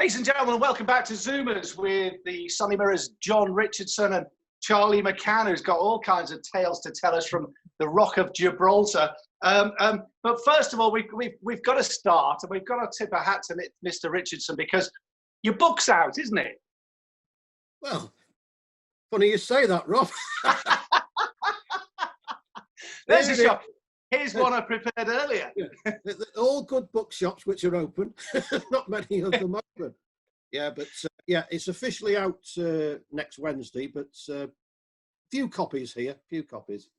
Ladies and gentlemen, welcome back to Zoomers with the Sunny Mirrors, John Richardson and Charlie McCann, who's got all kinds of tales to tell us from the Rock of Gibraltar. But first of all, we've got to start, and we've got to tip our hat to Mr. Richardson, because your book's out, isn't it? Well, funny you say that, Rob. There's a shop. Here's one I prepared earlier. All good bookshops which are open. Not many of them open. Yeah, but yeah, it's officially out next Wednesday, but few copies here, few copies.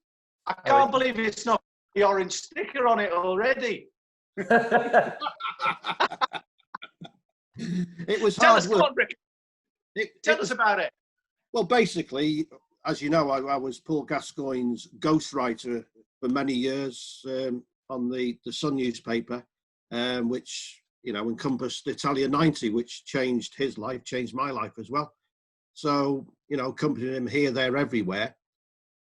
I can't believe it's not the orange sticker on it already. It was Tell hard us, work. Rick. Tell us about it. Well, basically, as you know, I was Paul Gascoigne's ghostwriter for many years on the Sun newspaper, which, you know, encompassed Italia 90, which changed his life, changed my life as well. So, you know, accompanying him here, there, everywhere.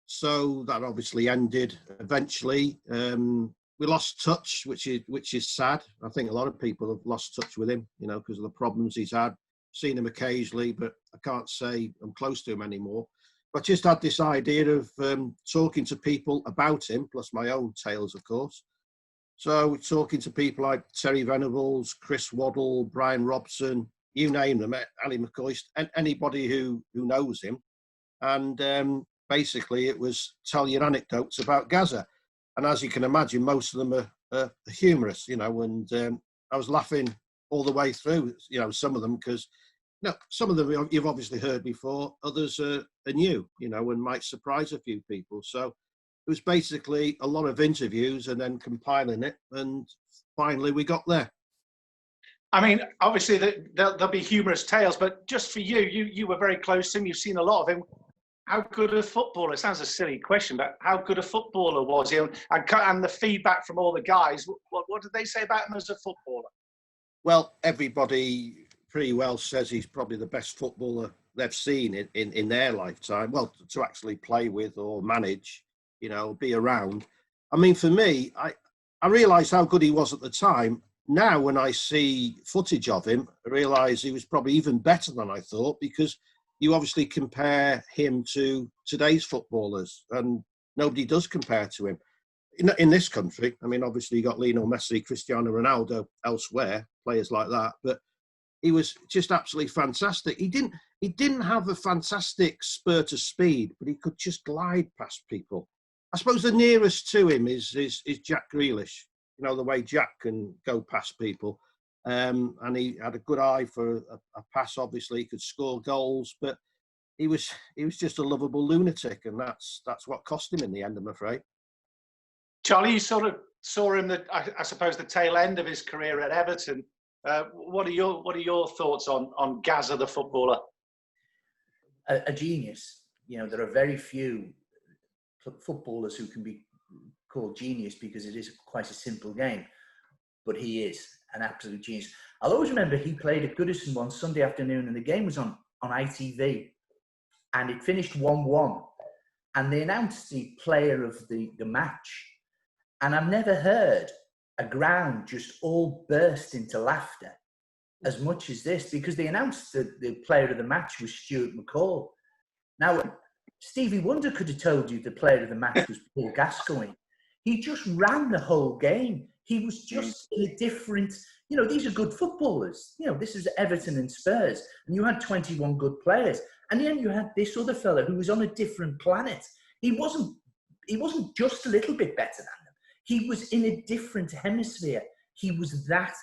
So that obviously ended eventually. We lost touch, which is sad. I think a lot of people have lost touch with him, you know, because of the problems he's had. Seen him occasionally, but I can't say I'm close to him anymore. But just had this idea of talking to people about him, plus my own tales, of course. So talking to people like Terry Venables, Chris Waddle, Brian Robson, you name them, Ali McCoist, and anybody who knows him. And basically it was tell your anecdotes about Gaza. And as you can imagine, most of them are humorous, you know, and I was laughing all the way through, you know, some of them, because no, some of them you've obviously heard before, others are new, you know, and might surprise a few people. So it was basically a lot of interviews and then compiling it, and finally we got there. I mean, obviously there'll be humorous tales, but just for you were very close to him. You've seen a lot of him. How good a footballer? It sounds a silly question, but how good a footballer was he? And the feedback from all the guys, what did they say about him as a footballer? Well, everybody pretty well says he's probably the best footballer they've seen in their lifetime. Well, to actually play with or manage, you know, be around. I mean, for me, I realised how good he was at the time. Now, when I see footage of him, I realise he was probably even better than I thought, because you obviously compare him to today's footballers, and nobody does compare to him. In this country, I mean, obviously you got Lionel Messi, Cristiano Ronaldo elsewhere, players like that, but he was just absolutely fantastic. He didn't have a fantastic spurt of speed, but he could just glide past people. I suppose the nearest to him is Jack Grealish. You know, the way Jack can go past people. And he had a good eye for a pass, obviously. He could score goals, but he was just a lovable lunatic, and that's what cost him in the end, I'm afraid. Charlie, you sort of saw him, I suppose, the tail end of his career at Everton. What are your thoughts on Gaza, the footballer? A genius. You know, there are very few footballers who can be called genius, because it is quite a simple game. But he is an absolute genius. I'll always remember he played at Goodison one Sunday afternoon, and the game was on ITV, and it finished 1-1. And they announced the player of the match. And I've never heard a ground just all burst into laughter as much as this, because they announced that the player of the match was Stuart McCall. Now, Stevie Wonder could have told you the player of the match was Paul Gascoigne. He just ran the whole game. He was just in a different, you know, these are good footballers. You know, this is Everton and Spurs, and you had 21 good players. And then you had this other fella who was on a different planet. He wasn't just a little bit better than them. He was in a different hemisphere. He was that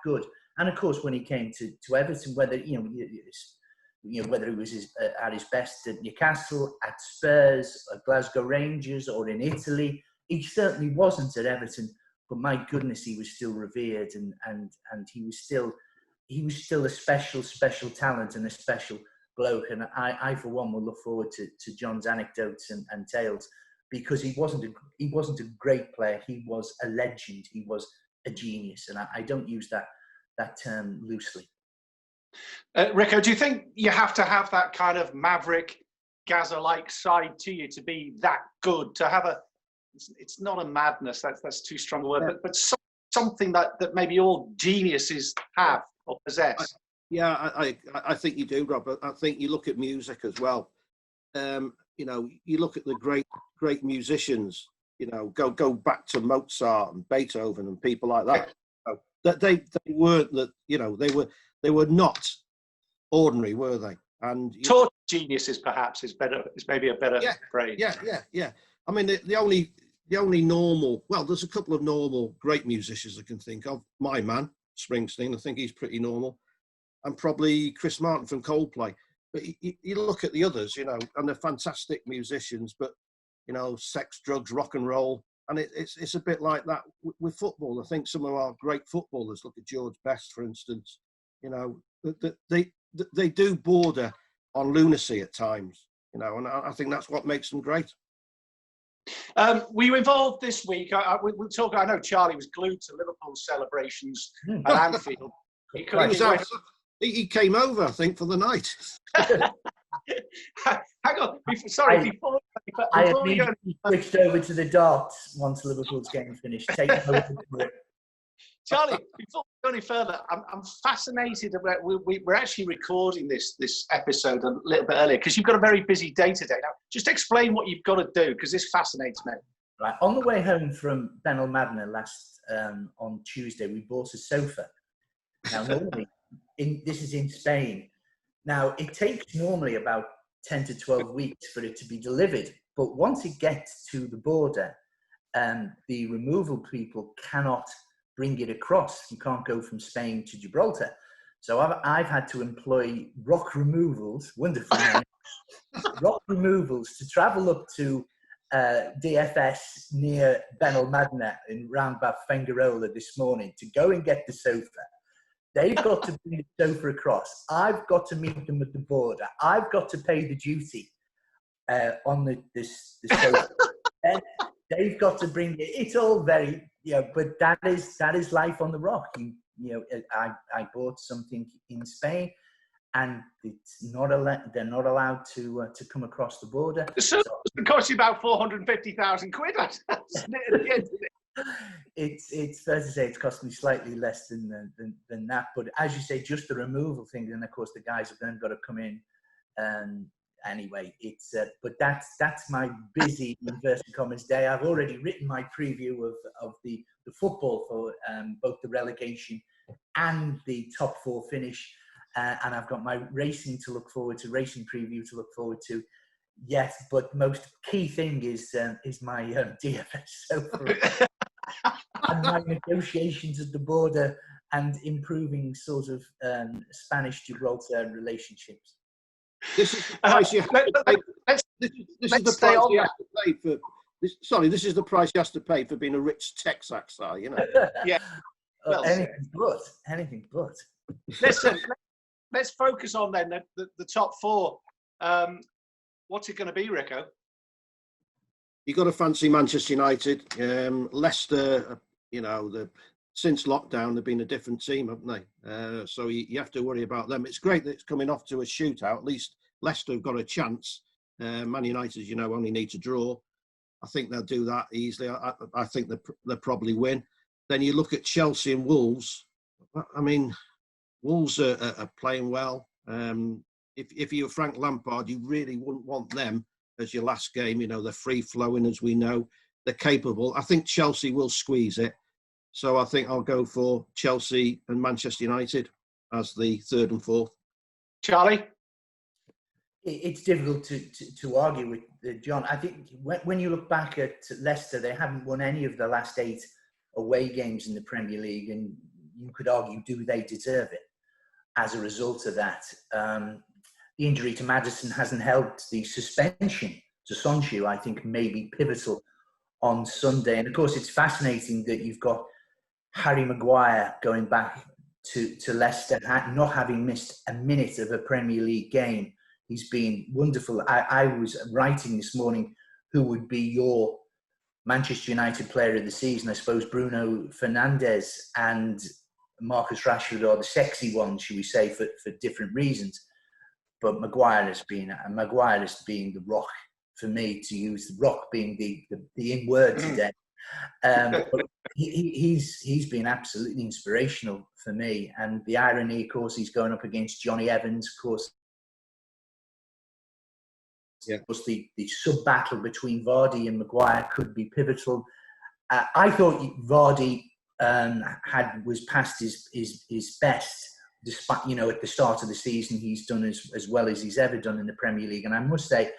good. And of course, when he came to Everton, whether whether he was at his best at Newcastle, at Spurs, at Glasgow Rangers, or in Italy, he certainly wasn't at Everton. But my goodness, he was still revered, and he was still a special talent and a special bloke. And I for one will look forward to John's anecdotes and tales, because he wasn't a great player. He was a legend. He was a genius, and I don't use that term loosely. Rico, do you think you have to have that kind of maverick, Gaza-like side to you to be that good? To have it's not a madness, that's too strong a word, but something that maybe all geniuses have or possess. Yeah, I think you do, Rob. I think you look at music as well. You look at the great musicians. Go back to Mozart and Beethoven and people like that. That they weren't that. They were not ordinary, were they? And taught geniuses, perhaps, is maybe a better phrase. Yeah. I mean, the only normal. Well, there's a couple of normal great musicians I can think of. My man, Springsteen. I think he's pretty normal. And probably Chris Martin from Coldplay. But you look at the others, and they're fantastic musicians, but, sex, drugs, rock and roll. And it's a bit like that with football. I think some of our great footballers, look at George Best, for instance, they do border on lunacy at times, and I think that's what makes them great. Were you involved this week? We'll talk. I know Charlie was glued to Liverpool celebrations at Anfield. He came over, I think, for the night. Hang on. Before I immediately switched over to the darts once Liverpool's game finished. Charlie, before we go any further, I'm fascinated about. We're actually recording this episode a little bit earlier because you've got a very busy day today. Now, just explain what you've got to do because this fascinates me. Right, on the way home from Benalmádena on Tuesday, we bought a sofa. Now, normally, this is in Spain. Now, it takes normally about 10 to 12 weeks for it to be delivered. But once it gets to the border, the removal people cannot bring it across. You can't go from Spain to Gibraltar. So I've had to employ rock removals, wonderful name, rock removals to travel up to DFS near Benalmádena in round about Fengarola this morning to go and get the sofa. They've got to bring the sofa across. I've got to meet them at the border. I've got to pay the duty on the sofa. Then they've got to bring it. It's all very, but that is life on the rock. I bought something in Spain, and it's not they're not allowed to come across the border. So it costs you about 450,000 quid. It's fair to say it's cost me slightly less than that, but as you say, just the removal thing, and of course the guys have then got to come in. Anyway, it's but that's my busy inverted commas day. I've already written my preview of the football for both the relegation and the top four finish, and I've got my racing preview to look forward to. Yes, but most key thing is my DFS sofa and my negotiations at the border and improving sort of Spanish Gibraltar relationships. This is the price you have to pay. This is the price you have to pay for. This is the price you have to pay for being a rich Texas, Yeah. Well, anything but. Listen, let's focus on then the top four. What's it going to be, Rico? You've got to fancy Manchester United. Leicester, since lockdown, they've been a different team, haven't they? So you have to worry about them. It's great that it's coming off to a shootout. At least Leicester have got a chance. Man United, only need to draw. I think they'll do that easily. I think they'll probably win. Then you look at Chelsea and Wolves. I mean, Wolves are playing well. If you're Frank Lampard, you really wouldn't want them as your last game. They're free-flowing, as we know. They're capable. I think Chelsea will squeeze it. So I think I'll go for Chelsea and Manchester United as the third and fourth. Charlie? It's difficult to argue with John. I think when you look back at Leicester, they haven't won any of the last 8 away games in the Premier League, and you could argue, do they deserve it as a result of that? The injury to Maddison hasn't helped. The suspension to Sonju, I think, may be pivotal on Sunday. And of course, it's fascinating that you've got Harry Maguire going back to Leicester, not having missed a minute of a Premier League game. He's been wonderful. I was writing this morning who would be your Manchester United player of the season. I suppose Bruno Fernandes and Marcus Rashford are the sexy ones, should we say, for different reasons. But Maguire has been the rock for me, to use the rock being the in word today. But he's been absolutely inspirational for me. And the irony, of course, he's going up against Johnny Evans, of course. Yeah. Of course, the sub battle between Vardy and Maguire could be pivotal. I thought Vardy was past his best, despite, you know, at the start of the season he's done as well as he's ever done in the Premier League. And I must say,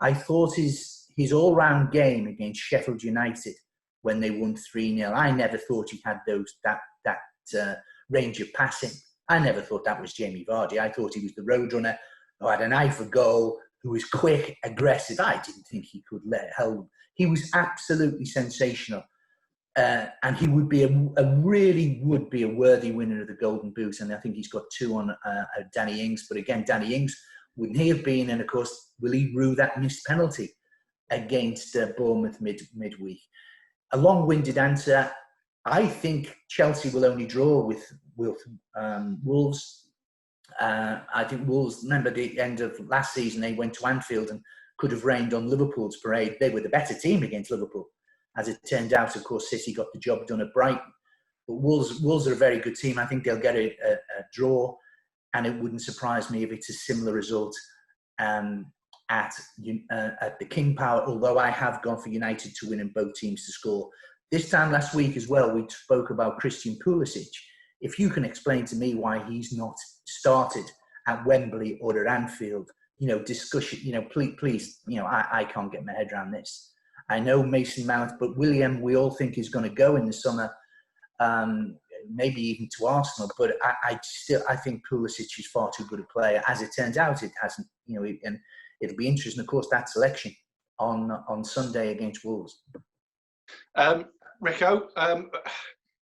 I thought his all-round game against Sheffield United when they won 3-0, I never thought he had that range of passing. I never thought that was Jamie Vardy. I thought he was the roadrunner who had an eye for goal, who was quick, aggressive. I didn't think he could let held. He was absolutely sensational. And he would be really would be a worthy winner of the Golden Boot. And I think he's got 2 on Danny Ings. But again, Danny Ings, wouldn't he have been? And of course, will he rue that missed penalty against Bournemouth midweek? A long-winded answer. I think Chelsea will only draw with Wolves. I think Wolves, remember the end of last season, they went to Anfield and could have rained on Liverpool's parade. They were the better team against Liverpool. As it turned out, of course, City got the job done at Brighton. But Wolves are a very good team. I think they'll get a draw, and it wouldn't surprise me if it's a similar result at the King Power, although I have gone for United to win and both teams to score. This time last week as well, we spoke about Christian Pulisic. If you can explain to me why he's not started at Wembley or at Anfield, you know, discussion, you know, please, you know, I can't get my head around this. I know Mason Mount, but William, we all think is going to go in the summer, maybe even to Arsenal. But I think Pulisic is far too good a player. As it turns out, it hasn't, you know, and it'll be interesting, of course, that selection on Sunday against Wolves. Rico,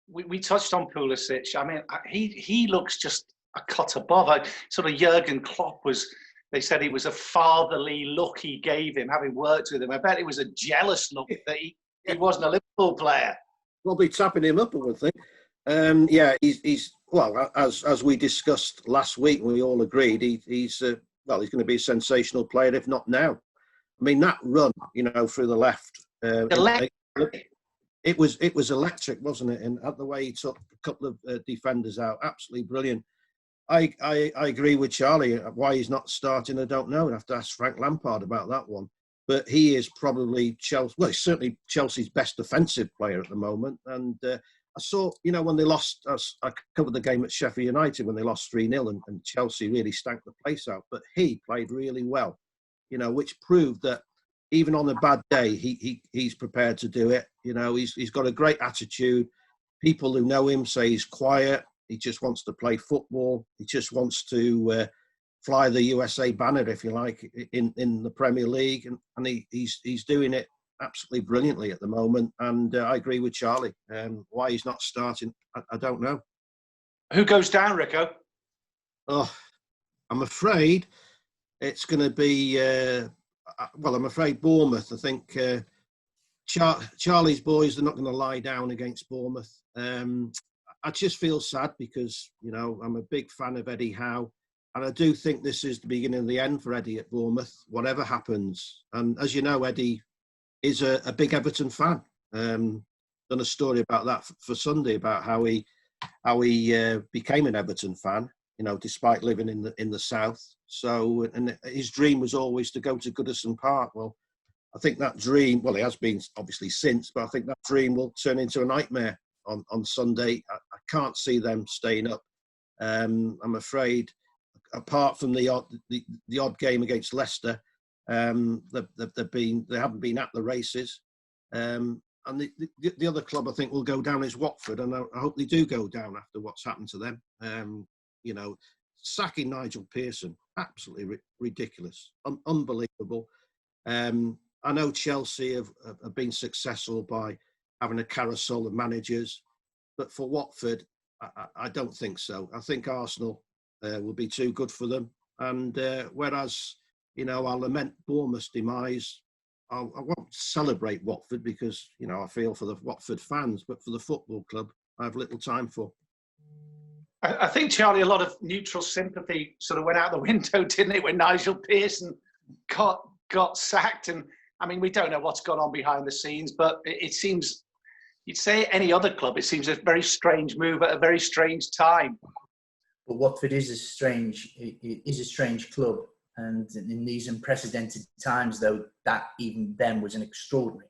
we touched on Pulisic. I mean, he looks just a cut above. Sort of Jurgen Klopp they said it was a fatherly look he gave him, having worked with him. I bet it was a jealous look that he wasn't a Liverpool player. Probably tapping him up, I would think. Yeah, he's well, as we discussed last week, we all agreed he's going to be a sensational player, if not now. I mean, that run, you know, through the left. It was electric, wasn't it? And the way he took a couple of defenders out, absolutely brilliant. I agree with Charlie. Why he's not starting, I don't know. I'd have to ask Frank Lampard about that one. But he is probably he's certainly Chelsea's best defensive player at the moment. And I saw, you know, when they lost, I covered the game at Sheffield United when they lost 3-0 and Chelsea really stank the place out. But he played really well, you know, which proved that even on a bad day, he's prepared to do it. You know, he's got a great attitude. People who know him say he's quiet. He just wants to play football. He just wants to fly the USA banner, if you like, in the Premier League. And he's doing it absolutely brilliantly at the moment. And I agree with Charlie. Why he's not starting, I don't know. Who goes down, Rico? Oh, I'm afraid it's going to be... I'm afraid Bournemouth. I think Charlie's boys are not going to lie down against Bournemouth. I just feel sad because, you know, I'm a big fan of Eddie Howe. And I do think this is the beginning of the end for Eddie at Bournemouth, whatever happens. And as you know, Eddie is a big Everton fan. Done a story about that for Sunday, about how he became an Everton fan, you know, despite living in the south. So, and his dream was always to go to Goodison Park. Well, I think that dream, well, it has been obviously since, but I think that dream will turn into a nightmare on Sunday. I can't see them staying up. I'm afraid, apart from the odd game against Leicester, they haven't been at the races. And the other club I think will go down is Watford, and I hope they do go down after what's happened to them. You know, sacking Nigel Pearson, absolutely ridiculous, unbelievable. I know Chelsea have been successful by having a carousel of managers, but for Watford, I don't think so. I think Arsenal will be too good for them. And whereas, you know, I'll lament Bournemouth's demise, I won't celebrate Watford because, you know, I feel for the Watford fans, but for the football club, I have little time for. I think, Charlie, a lot of neutral sympathy sort of went out the window, didn't it, when Nigel Pearson got sacked? And I mean, we don't know what's gone on behind the scenes, but it seems you'd say any other club, it seems a very strange move at a very strange time. But Watford is a strange club, and in these unprecedented times, though, that even then was an extraordinary.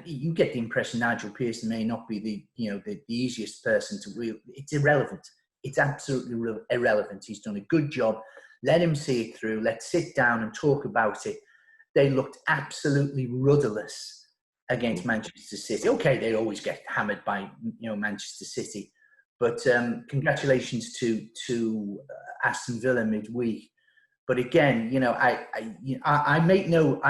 You get the impression Nigel Pearson may not be the easiest person to wheel. It's irrelevant. It's absolutely irrelevant. He's done a good job. Let him see it through. Let's sit down and talk about it. They looked absolutely rudderless against Manchester City. Okay, they always get hammered by Manchester City, but congratulations to Aston Villa midweek. But again, I make no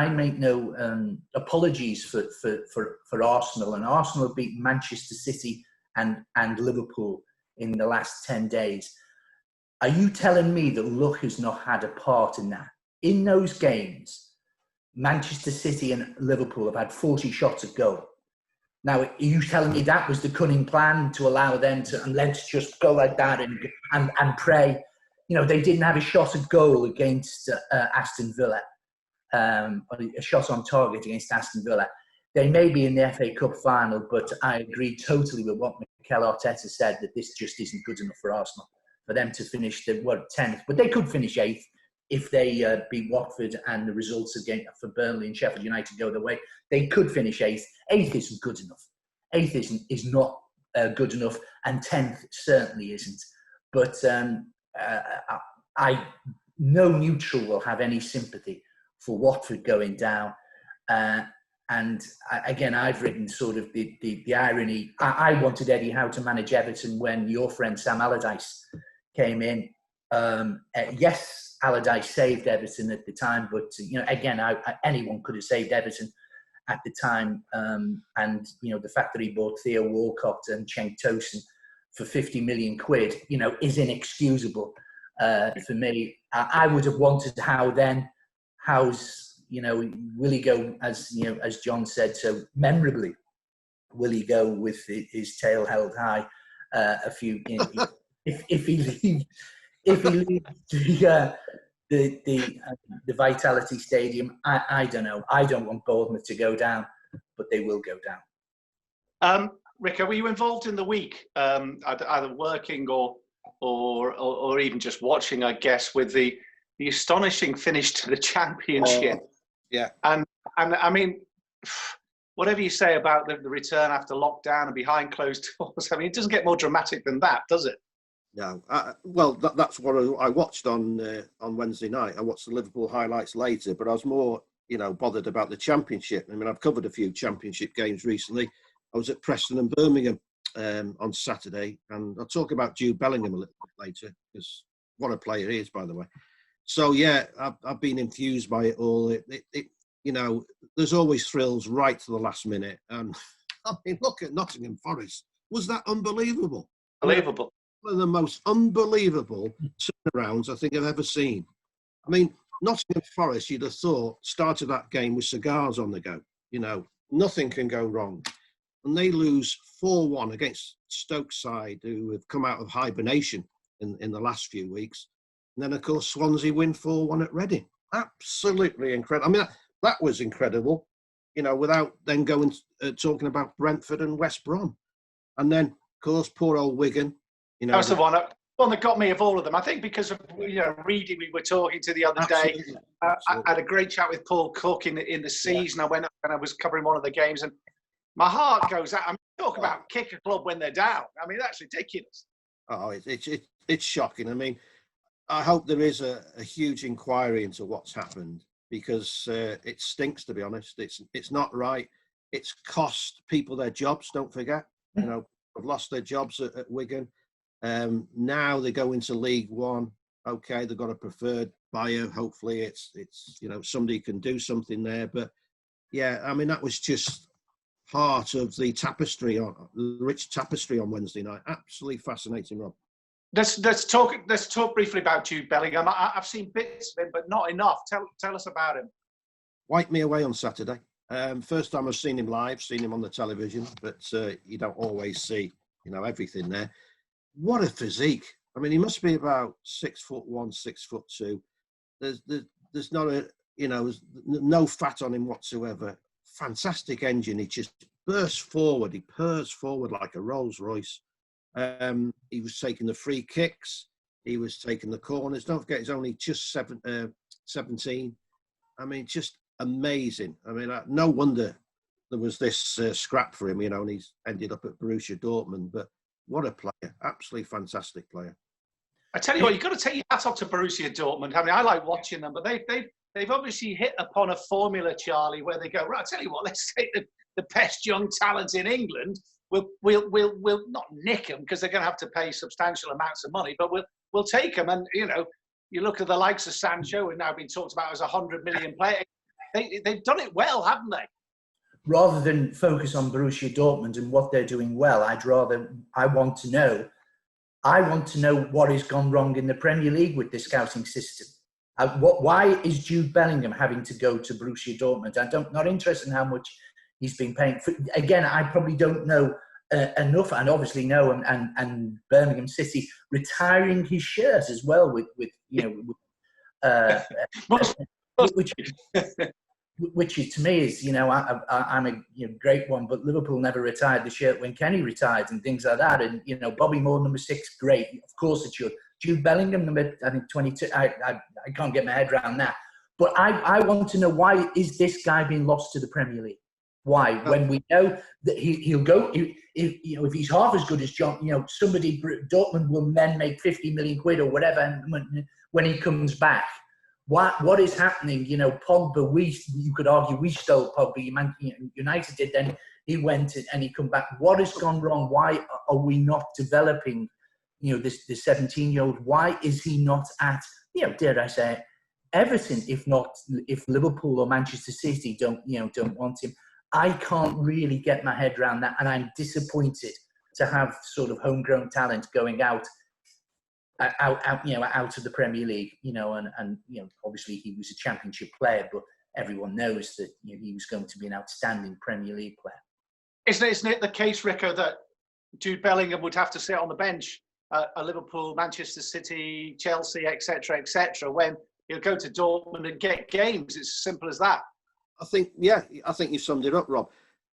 apologies for Arsenal, and Arsenal beat Manchester City and Liverpool in the last 10 days. Are you telling me that luck has not had a part in that? In those games, Manchester City and Liverpool have had 40 shots at goal. Now, are you telling me that was the cunning plan to allow them to, and let's just go like that and pray? They didn't have a shot at goal against Aston Villa, a shot on target against Aston Villa. They may be in the FA Cup final, but I agree totally with what Mikel Arteta said, that this just isn't good enough for Arsenal, for them to finish 10th. But they could finish 8th if they beat Watford and the results again for Burnley and Sheffield United go their way. They could finish 8th. 8th isn't good enough. 8th is not good enough, and 10th certainly isn't. But no neutral will have any sympathy for Watford going down. And again, I've written sort of the irony. I wanted Eddie Howe to manage Everton when your friend Sam Allardyce came in. Yes, Allardyce saved Everton at the time, but again, anyone could have saved Everton at the time. And the fact that he bought Theo Walcott and Cenk Tosun for 50 million quid, is inexcusable for me. I would have wanted Howe then. Howe's, will he go, as John said so memorably, will he go with his tail held high if he leaves the Vitality Stadium? I don't know. I don't want Bournemouth to go down, but they will go down. Rico, were you involved in the week, either working or even just watching, I guess, with the astonishing finish to the championship? Yeah. And I mean, whatever you say about the return after lockdown and behind closed doors, I mean, it doesn't get more dramatic than that, does it? No. Well, that's what I watched on Wednesday night. I watched the Liverpool highlights later, but I was more, bothered about the championship. I mean, I've covered a few championship games recently. I was at Preston and Birmingham on Saturday, and I'll talk about Jude Bellingham a little bit later, because what a player he is, by the way. So yeah, I've been infused by it all. It there's always thrills right to the last minute. And I mean, look at Nottingham Forest. Was that unbelievable? Unbelievable. One of the most unbelievable turnarounds I think I've ever seen. I mean, Nottingham Forest, you'd have thought, started that game with cigars on the go. Nothing can go wrong. And they lose 4-1 against Stoke side, who have come out of hibernation in the last few weeks. And then, of course, Swansea win 4-1 at Reading. Absolutely incredible. I mean, that was incredible, without then going talking about Brentford and West Brom. And then, of course, poor old Wigan. That was the one that got me of all of them. I think because of Reedy, we were talking to the other day. I had a great chat with Paul Cook in the season. I went up and I was covering one of the games, and my heart goes out. I mean, talk about kick a club when they're down. I mean, that's ridiculous. Oh, it's shocking. I mean, I hope there is a huge inquiry into what's happened, because it stinks, to be honest. It's not right. It's cost people their jobs. Don't forget, have lost their jobs at Wigan. Now they go into League One. Okay, they've got a preferred buyer. Hopefully, it's somebody can do something there. But yeah, I mean, that was just part of the rich tapestry on Wednesday night. Absolutely fascinating, Rob. Let's talk briefly about Jude Bellingham. I've seen bits of him, but not enough. Tell us about him. Wiped me away on Saturday. First time I've seen him live, seen him on the television, but you don't always see, everything there. What a physique! I mean, he must be about 6'1", 6'2". There's not there's no fat on him whatsoever. Fantastic engine. He just burst forward. He purrs forward like a Rolls Royce. He was taking the free kicks. He was taking the corners. Don't forget, he's only just 17. I mean, just amazing. I mean, no wonder there was this scrap for him, you know, and he's ended up at Borussia Dortmund. But what a player. Absolutely fantastic player. I tell you what, you've got to take your hat off to Borussia Dortmund. I mean, I like watching them, but they've obviously hit upon a formula, Charlie, where they go, right, I tell you what, let's take the best young talent in England. We'll not nick them because they're going to have to pay substantial amounts of money, but we'll take them. And, you know, you look at the likes of Sancho, who've now been talked about as a 100 million player. They've done it well, haven't they? Rather than focus on Borussia Dortmund and what they're doing well, I want to know what has gone wrong in the Premier League with the scouting system. Why is Jude Bellingham having to go to Borussia Dortmund? I'm not interested in how much he's been paying. Again, I probably don't know enough, and obviously know, and Birmingham City retiring his shirt as well with which is, to me, is, you know, I'm a great one, but Liverpool never retired the shirt when Kenny retired and things like that. And, you know, Bobby Moore, number 6, great. Of course it should. Jude Bellingham, number, I think, 22. I can't get my head around that. But I want to know, why is this guy being lost to the Premier League? Why? When we know that he'll go, if he's half as good as John, you know, Dortmund will then make 50 million quid or whatever when he comes back. What is happening? You know, Pogba, you could argue we stole Pogba. United did. Then he went and he come back. What has gone wrong? Why are we not developing, you know, this 17-year-old? Why is he not at, you know, dare I say, Everton? If Liverpool or Manchester City don't want him, I can't really get my head around that, and I'm disappointed to have sort of homegrown talent going out of the Premier League, you know, and you know, obviously he was a Championship player, but everyone knows that, you know, he was going to be an outstanding Premier League player. Isn't it the case, Rico, that Jude Bellingham would have to sit on the bench at Liverpool, Manchester City, Chelsea, etc., when he'll go to Dortmund and get games? It's as simple as that. I think you summed it up, Rob.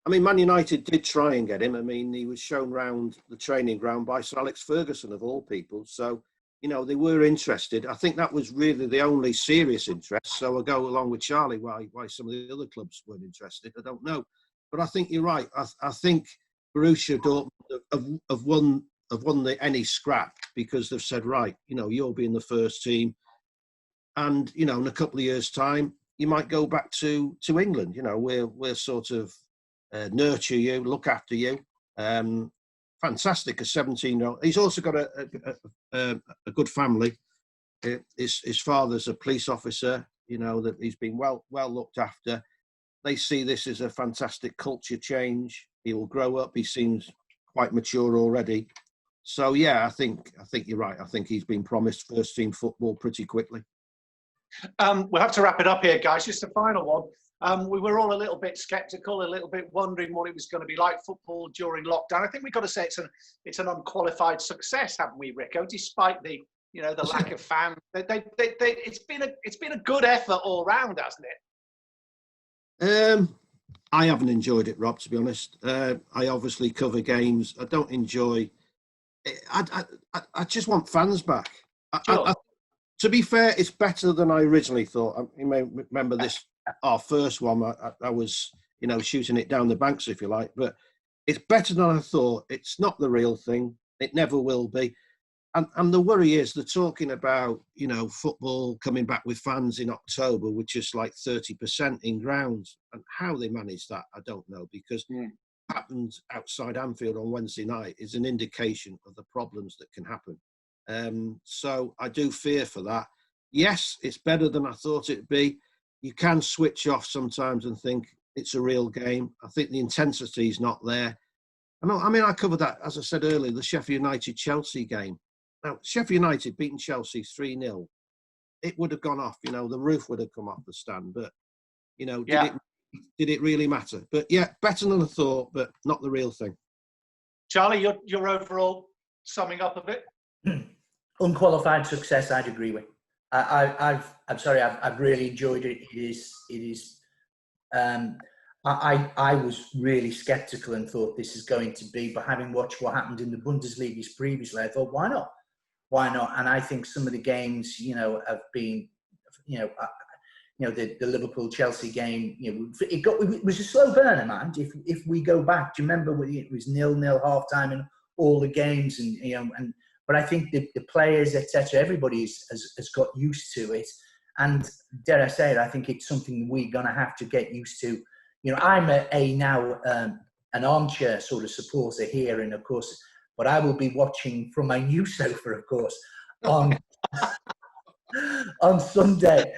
I mean, Man United did try and get him. I mean, he was shown round the training ground by Sir Alex Ferguson, of all people. So, you know, they were interested. I think that was really the only serious interest. So I'll go along with Charlie why some of the other clubs weren't interested. I don't know. But I think you're right. I think Borussia Dortmund have won any scrap because they've said, right, you know, you'll be in the first team. And, you know, in a couple of years' time, you might go back to England. You know, we'll sort of nurture you, look after you. Fantastic, a 17-year-old. He's also got a good family. His father's a police officer. You know, that he's been well looked after. They see this as a fantastic culture change. He will grow up. He seems quite mature already. So yeah, I think you're right. I think he's been promised first team football pretty quickly. We'll have to wrap it up here, guys. Just a final one. We were all a little bit sceptical, a little bit wondering what it was going to be like football during lockdown. I think we've got to say it's an unqualified success, haven't we, Rico? Despite the lack of fans, it's been a good effort all round, hasn't it? I haven't enjoyed it, Rob. To be honest, I obviously cover games. I don't enjoy. I just want fans back. Sure. To be fair, it's better than I originally thought. You may remember this, our first one. I was, you know, shooting it down the banks, if you like. But it's better than I thought. It's not the real thing. It never will be. And the worry is they're talking about, you know, football coming back with fans in October, which is like 30% in grounds. And how they manage that, I don't know, because what happened outside Anfield on Wednesday night is an indication of the problems that can happen. So I do fear for that. Yes, it's better than I thought it'd be. You can switch off sometimes and think it's a real game. I think the intensity is not there. I mean, I covered that, as I said earlier, the Sheffield United-Chelsea game. Now, Sheffield United beating Chelsea 3-0. It would have gone off, you know, the roof would have come off the stand. But, you know, did it really matter? But yeah, better than I thought, but not the real thing. Charlie, your overall summing up of it? Unqualified success, I'd agree with. I've really enjoyed it. It is. I was really sceptical and thought this is going to be, but having watched what happened in the Bundesliga previously, I thought, why not? Why not? And I think some of the games, have been, the Liverpool-Chelsea game, it was a slow burner, man. If we go back, do you remember when it was 0-0 half-time in all the games, but I think the players, etc., everybody has got used to it. And dare I say it, I think it's something we're going to have to get used to. I'm an armchair sort of supporter here, and of course, but I will be watching from my new sofa, of course, on Sunday.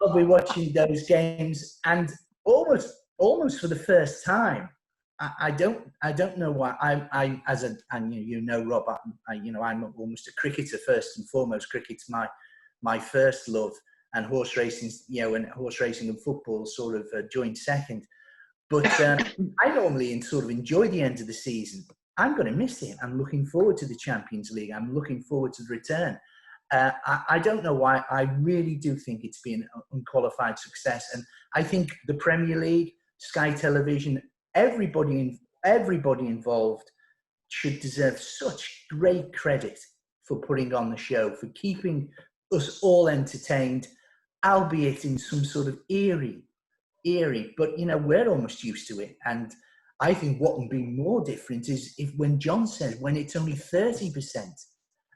I'll be watching those games, and almost for the first time. I don't know why. Rob, I'm almost a cricketer first and foremost. Cricket's my first love, and horse racing, and football sort of joined second. But I normally sort of enjoy the end of the season. I'm going to miss it. I'm looking forward to the Champions League. I'm looking forward to the return. I don't know why. I really do think it's been an unqualified success. And I think the Premier League, Sky Television, everybody involved should deserve such great credit for putting on the show, for keeping us all entertained, albeit in some sort of eerie, but we're almost used to it. And I think what will be more different is when John says when it's only 30%,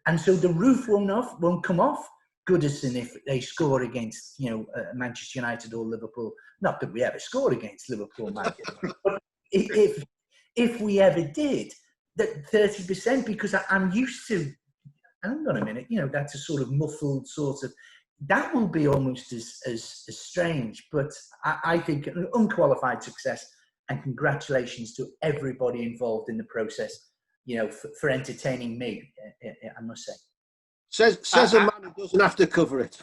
and so the roof won't come off Goodison if they score against Manchester United or Liverpool. Not that we ever scored against Liverpool, but if we ever did, that 30%, because I'm used to. Hang on a minute, that's a sort of muffled sort of. That will be almost as strange, but I think an unqualified success, and congratulations to everybody involved in the process, for entertaining me, I must say. Says a man who doesn't have to cover it.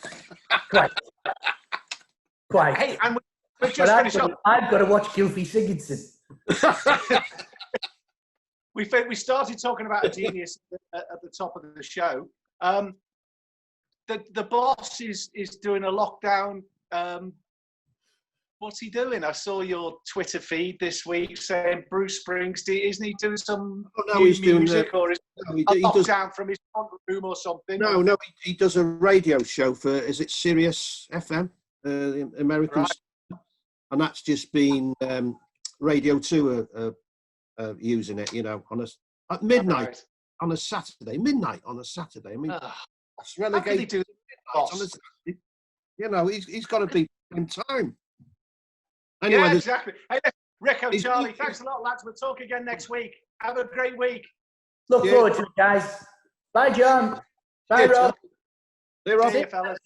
Quite. Hey, and we're just finished up. I've got to watch Gylfi Sigurdsson. We started talking about a genius at the top of the show. The boss is doing a lockdown. What's he doing? I saw your Twitter feed this week saying Bruce Springsteen, isn't he doing some music or is he lockdown from his front room or something? No, he does a radio show for, is it Sirius FM, the American, right. And that's just been Radio 2 using it, at midnight, right. On a Saturday, midnight on a Saturday. I mean, that's relegated. He's got to be in time. Anyway, yeah, exactly. Hey, Rico, Charlie, thanks a lot, lads. We'll talk again next week. Have a great week. Look forward to it, guys. Bye, John. Bye, Rob. Hey, Rob. See you, fellas.